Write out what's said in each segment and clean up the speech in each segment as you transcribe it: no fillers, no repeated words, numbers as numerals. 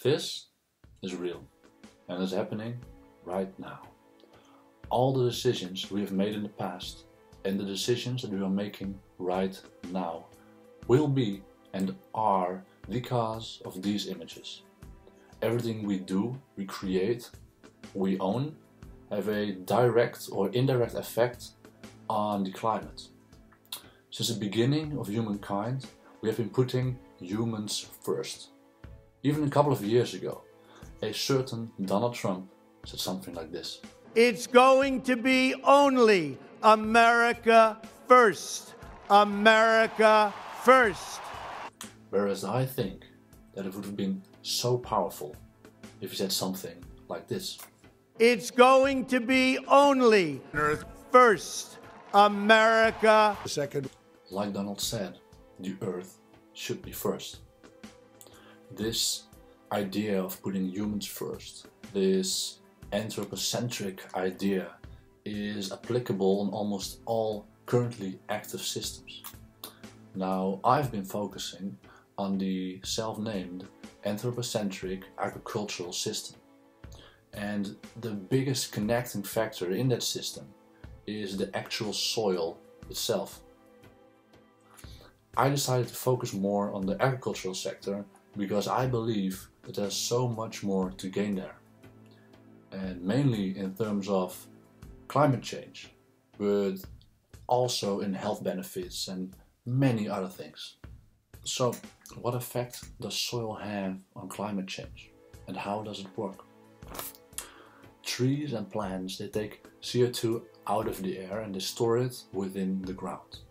This is real and is happening right now. All the decisions we have made in the past and the decisions that we are making right now will be and are the cause of these images. Everything we do, we create, we own, have a direct or indirect effect on the climate. Since the beginning of humankind, we have been putting humans first. Even a couple of years ago, a certain Donald Trump said something like this. It's going to be only America first. America first. Whereas I think that it would have been so powerful if he said something like this. It's going to be only Earth first. America second. Like Donald said, the Earth should be first. This idea of putting humans first, this anthropocentric idea, is applicable on almost all currently active systems. Now, I've been focusing on the self-named anthropocentric agricultural system. And the biggest connecting factor in that system is the actual soil itself. I decided to focus more on the agricultural sector because I believe that there's so much more to gain there. And mainly in terms of climate change, but also in health benefits and many other things. So, what effect does soil have on climate change? And how does it work? Trees and plants, they take CO2 out of the air and they store it within the ground.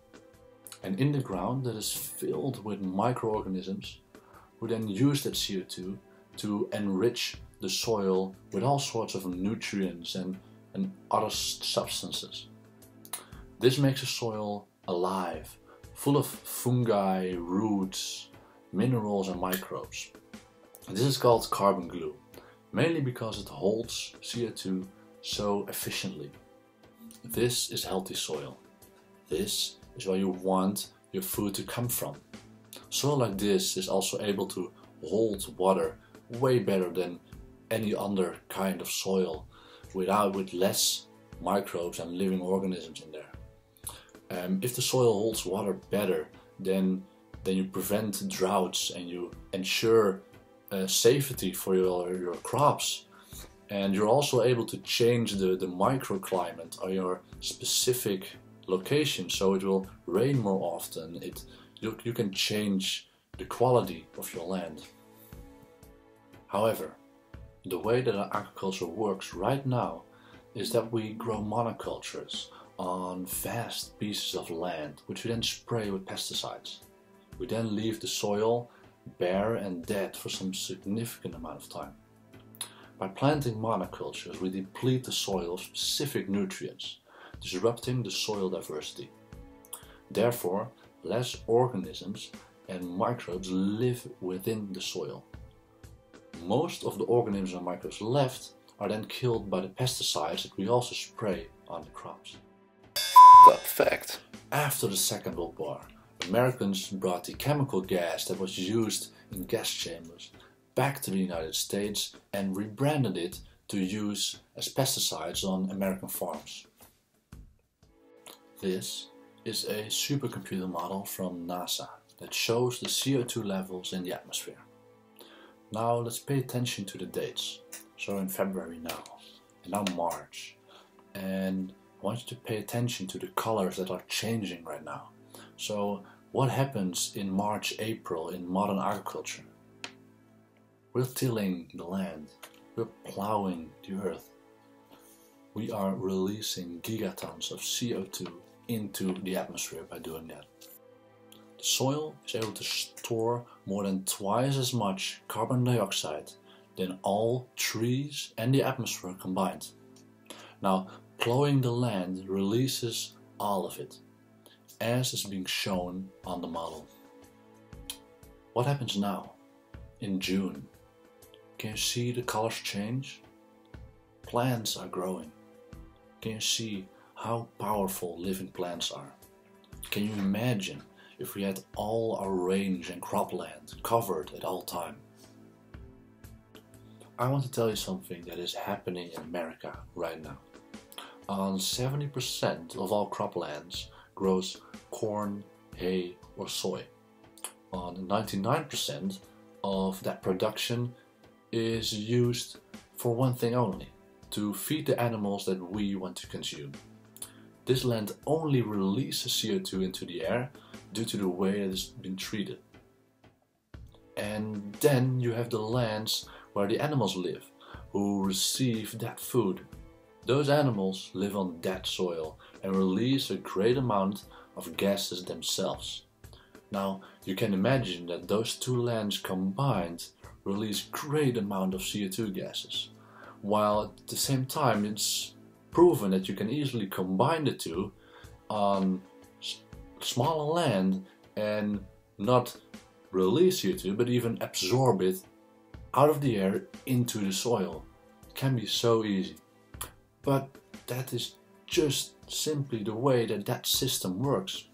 And in the ground that is filled with microorganisms who then use that CO2 to enrich the soil with all sorts of nutrients and other substances. This makes the soil alive, full of fungi, roots, minerals and microbes. And this is called carbon glue, mainly because it holds CO2 so efficiently. This is healthy soil. This is where you want your food to come from. Soil like this is also able to hold water way better than any other kind of soil, with less microbes and living organisms in there. If the soil holds water better, then you prevent droughts and you ensure safety for your crops. And you're also able to change the microclimate or your specific location, so it will rain more often. You can change the quality of your land. However, the way that our agriculture works right now is that we grow monocultures on vast pieces of land, which we then spray with pesticides. We then leave the soil bare and dead for some significant amount of time. By planting monocultures, we deplete the soil of specific nutrients, disrupting the soil diversity. Therefore, less organisms and microbes live within the soil. Most of the organisms and microbes left are then killed by the pesticides that we also spray on the crops. Fun fact: after the Second World War, Americans brought the chemical gas that was used in gas chambers back to the United States and rebranded it to use as pesticides on American farms. This is a supercomputer model from NASA that shows the CO2 levels in the atmosphere. Now let's pay attention to the dates. So in February now, and now March, and I want you to pay attention to the colors that are changing right now. So what happens in March, April in modern agriculture? We're tilling the land, we're plowing the earth. We are releasing gigatons of CO2 into the atmosphere by doing that. The soil is able to store more than twice as much carbon dioxide than all trees and the atmosphere combined. Now, plowing the land releases all of it, as is being shown on the model. What happens now, in June? Can you see the colors change? Plants are growing. Can you see how powerful living plants are? Can you imagine if we had all our range and cropland covered at all time? I want to tell you something that is happening in America right now. On 70% of all croplands grows corn, hay or soy. On 99% of that production is used for one thing only, to feed the animals that we want to consume. This land only releases CO2 into the air due to the way it has been treated. And then you have the lands where the animals live, who receive that food. Those animals live on that soil and release a great amount of gases themselves. Now, you can imagine that those two lands combined release great amount of CO2 gases, while at the same time it's proven that you can easily combine the two on smaller land and not release CO2 but even absorb it out of the air into the soil. It can be so easy. But that is just simply the way that system works.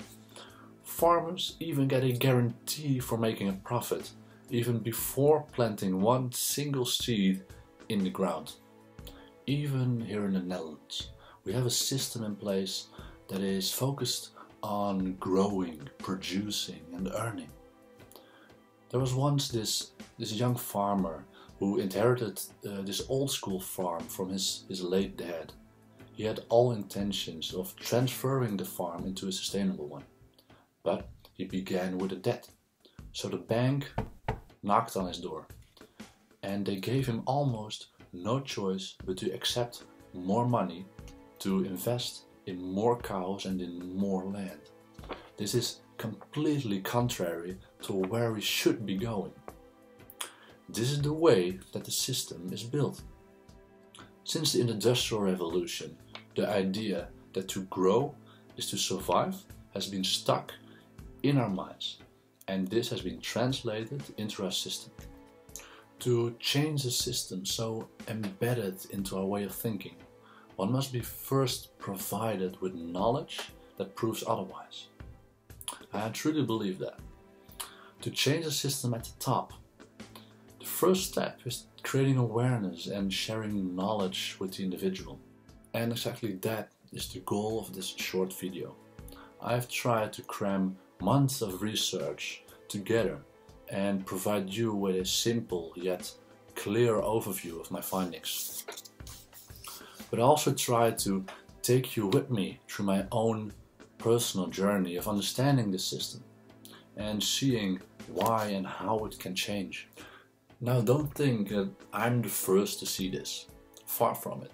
Farmers even get a guarantee for making a profit even before planting one single seed in the ground. Even here in the Netherlands, we have a system in place that is focused on growing, producing and earning. There was once this young farmer who inherited this old school farm from his late dad. He had all intentions of transferring the farm into a sustainable one. But he began with a debt. So the bank knocked on his door and they gave him almost no choice but to accept more money to invest in more cows and in more land. This is completely contrary to where we should be going. This is the way that the system is built. Since the Industrial Revolution, the idea that to grow is to survive has been stuck in our minds, and this has been translated into our system. To change the system so embedded into our way of thinking, one must be first provided with knowledge that proves otherwise. I truly believe that. To change the system at the top, the first step is creating awareness and sharing knowledge with the individual. And exactly that is the goal of this short video. I've tried to cram months of research together and provide you with a simple yet clear overview of my findings. But I also try to take you with me through my own personal journey of understanding the system and seeing why and how it can change. Now, don't think that I'm the first to see this. Far from it.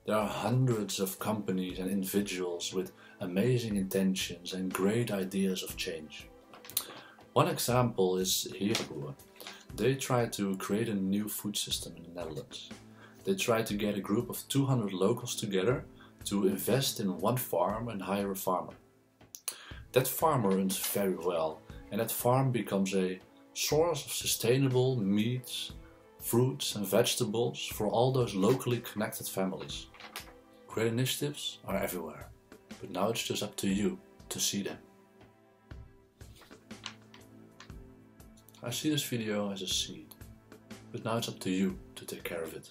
There are hundreds of companies and individuals with amazing intentions and great ideas of change. One example is Herenboer. They tried to create a new food system in the Netherlands. They tried to get a group of 200 locals together to invest in one farm and hire a farmer. That farmer earns very well, and that farm becomes a source of sustainable meats, fruits and vegetables for all those locally connected families. Great initiatives are everywhere, but now it's just up to you to see them. I see this video as a seed, but now it's up to you to take care of it.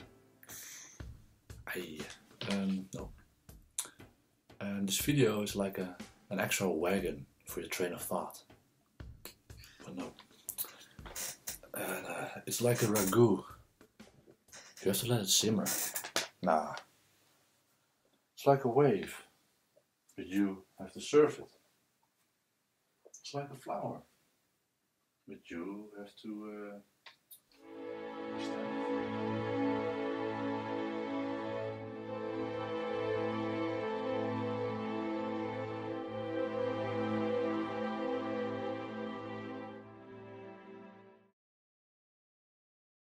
No. This video is like an extra wagon for your train of thought. But no. It's like a ragu. You have to let it simmer. Nah. It's like a wave, but you have to serve it. It's like a flower, but you have to understand it.